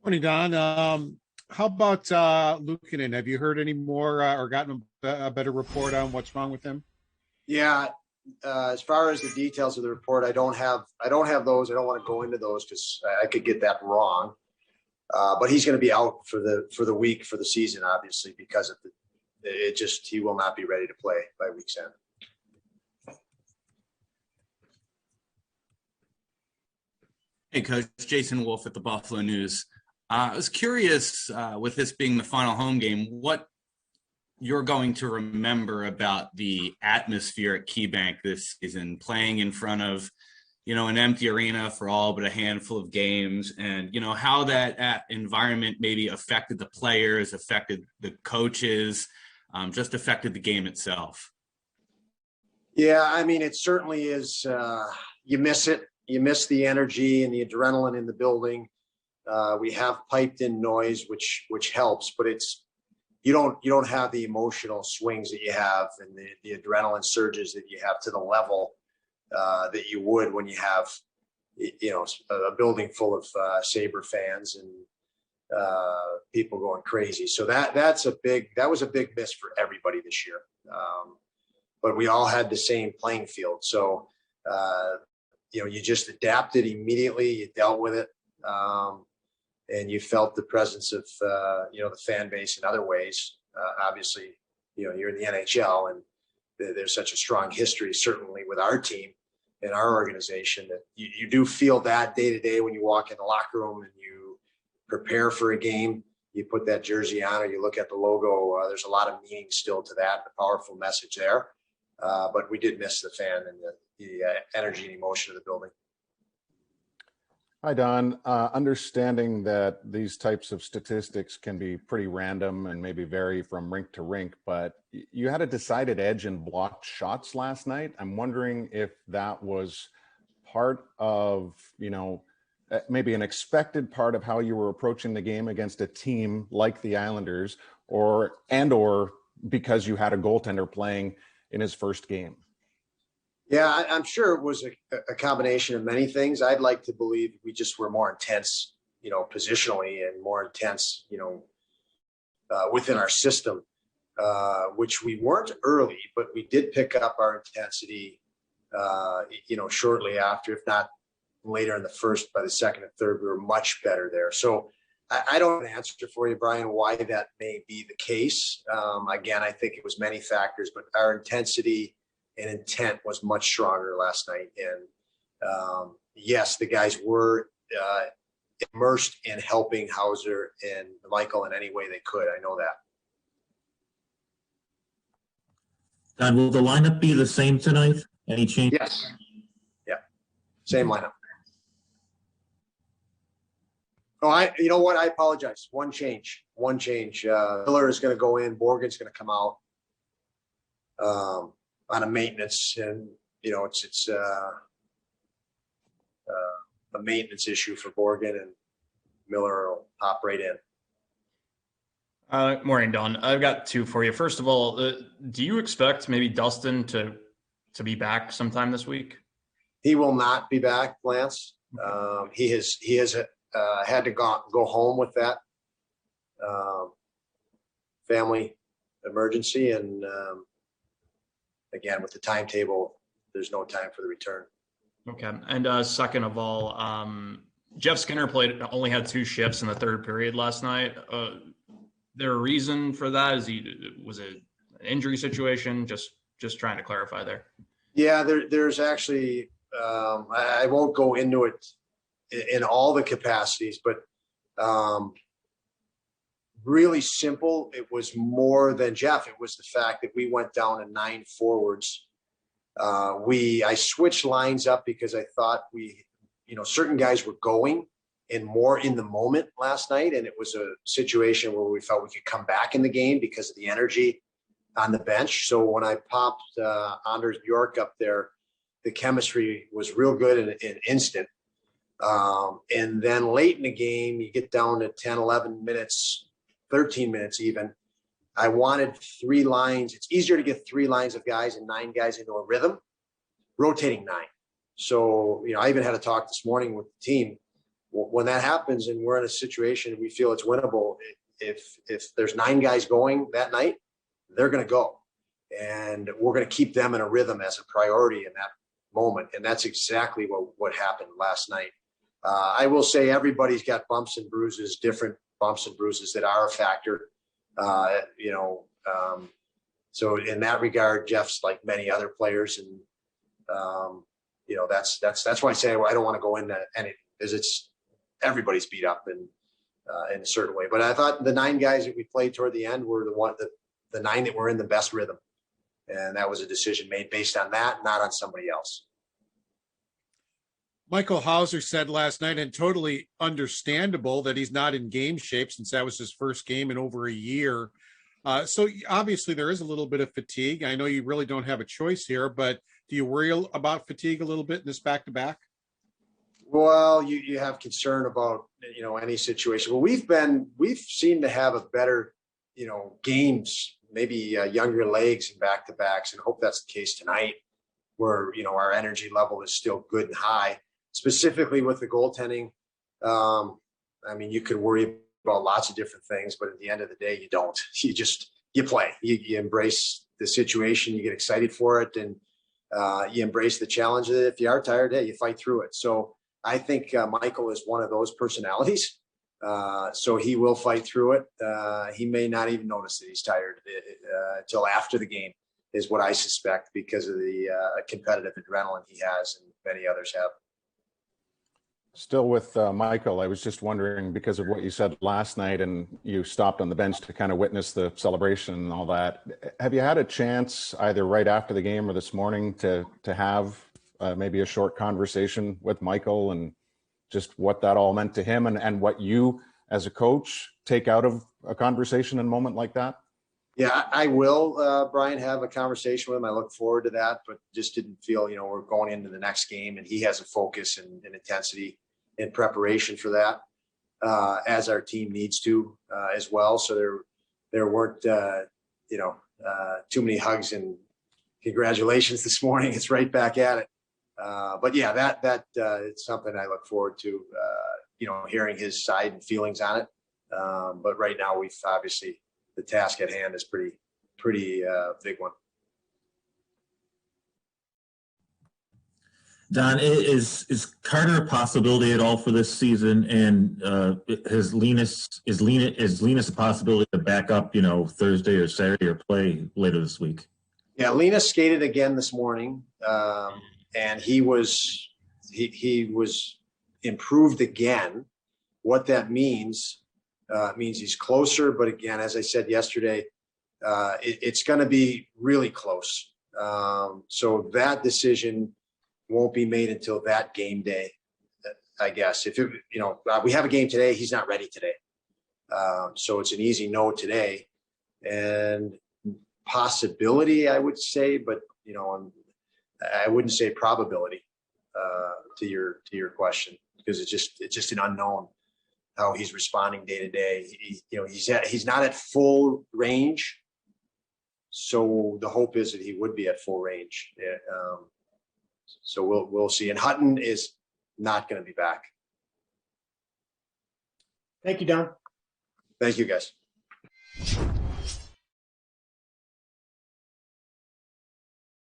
Morning, Don. How about Luukkonen? Have you heard any more or gotten a better report on what's wrong with him? Yeah, as far as the details of the report, I don't have those. I don't want to go into those because I could get that wrong. But he's going to be out for the week for the season, obviously, because of he will not be ready to play by week's end. Hey, Coach. Jason Wolf at the Buffalo News. I was curious, with this being the final home game, what you're going to remember about the atmosphere at KeyBank this season, playing in front of, an empty arena for all but a handful of games, and, how that environment maybe affected the players, affected the coaches, just affected the game itself. Yeah, I mean, it certainly is. You miss it. You miss the energy and the adrenaline in the building. We have piped in noise, which helps, but you don't have the emotional swings that you have and the adrenaline surges that you have to the level that you would when you have a building full of Sabre fans and people going crazy. So that was a big miss for everybody this year. But we all had the same playing field, so you just adapted immediately. You dealt with it. And you felt the presence of, the fan base in other ways. Obviously, you're in the NHL and there's such a strong history, certainly with our team and our organization, that you do feel that day to day when you walk in the locker room and you prepare for a game. You put that jersey on or you look at the logo. There's a lot of meaning still to that, a powerful message there. But we did miss the fan and the energy and emotion of the building. Hi, Don. Understanding that these types of statistics can be pretty random and maybe vary from rink to rink, but you had a decided edge in blocked shots last night. I'm wondering if that was part of, maybe an expected part of how you were approaching the game against a team like the Islanders, or because you had a goaltender playing in his first game. Yeah, I'm sure it was a combination of many things. I'd like to believe we just were more intense, positionally, and more intense, within our system, which we weren't early, but we did pick up our intensity, shortly after, if not later in the first. By the second and third, we were much better there. So I don't have an answer for you, Brian, why that may be the case. Again, I think it was many factors, but our intensity and intent was much stronger last night. And yes, the guys were immersed in helping Hauser and Michael in any way they could. I know that. Don, will the lineup be the same tonight? Any change? Yes. Yeah. Same lineup. Oh, you know what? I apologize. One change. Miller is going to go in. Borgen's going to come out. On a maintenance, and it's a maintenance issue for Borgen, and Miller will hop right in. Morning, Don. I've got two for you. First of all, do you expect maybe Dustin to be back sometime this week? He will not be back, Lance. He has had to go home with that family emergency, and again, with the timetable, there's no time for the return. Okay. And second of all, Jeff Skinner only had 2 shifts in the third period last night. There a reason for that? Was it an injury situation? Just trying to clarify there. Yeah, there's actually, I won't go into it in all the capacities, but really simple. It was more than Jeff. It was the fact that we went down to 9 forwards. I switched lines up because I thought certain guys were going and more in the moment last night. And it was a situation where we felt we could come back in the game because of the energy on the bench. So when I popped Anders Bjork up there, the chemistry was real good and instant. And then late in the game, you get down to 10, 11 minutes, 13 minutes even. I wanted 3 lines. It's easier to get 3 lines of guys and 9 guys into a rhythm, rotating 9. So, I even had a talk this morning with the team when that happens and we're in a situation we feel it's winnable, if there's 9 guys going that night, they're going to go, and we're going to keep them in a rhythm as a priority in that moment. And that's exactly what happened last night. I will say everybody's got bumps and bruises, different bumps and bruises that are a factor. So in that regard, Jeff's like many other players, and that's why I say I don't want to go into anything, because it's everybody's beat up in a certain way. But I thought the 9 guys that we played toward the end were the 9 that were in the best rhythm, and that was a decision made based on that, not on somebody else. Michael Hauser said last night, and totally understandable, that he's not in game shape since that was his first game in over a year. So obviously there is a little bit of fatigue. I know you really don't have a choice here, but do you worry about fatigue a little bit in this back-to-back? Well, you have concern about, any situation. Well, we've seemed to have a better, games, maybe younger legs and back-to-backs, and hope that's the case tonight, where, our energy level is still good and high. Specifically with the goaltending, you could worry about lots of different things, but at the end of the day, you don't. You play. You embrace the situation. You get excited for it, and you embrace the challenge. That if you are tired, hey, you fight through it. So I think Michael is one of those personalities. So he will fight through it. He may not even notice that he's tired until after the game, is what I suspect, because of the competitive adrenaline he has and many others have. Still with Michael, I was just wondering, because of what you said last night, and you stopped on the bench to kind of witness the celebration and all that. Have you had a chance, either right after the game or this morning, to have maybe a short conversation with Michael, and just what that all meant to him, and what you as a coach take out of a conversation in a moment like that? Yeah, I will, Brian, have a conversation with him. I look forward to that, but just didn't feel, we're going into the next game, and he has a focus and intensity in preparation for that, as our team needs to as well. So there weren't, too many hugs and congratulations this morning. It's right back at it. But yeah, that it's something I look forward to, hearing his side and feelings on it. But right now, we've obviously, the task at hand is pretty big one. Don, is Carter a possibility at all for this season? And is Linus a possibility to back up, Thursday or Saturday, or play later this week? Yeah, Linus skated again this morning, and he was improved again. What that means means he's closer, but again, as I said yesterday, it's going to be really close. So that decision won't be made until that game day, I guess. If we have a game today, he's not ready today. So it's an easy no today, and possibility, I would say, but I wouldn't say probability to your question, because it's just an unknown how he's responding day to day. He's not at full range, so the hope is that he would be at full range. So we'll see. And Hutton is not going to be back. Thank you, Don. Thank you, guys.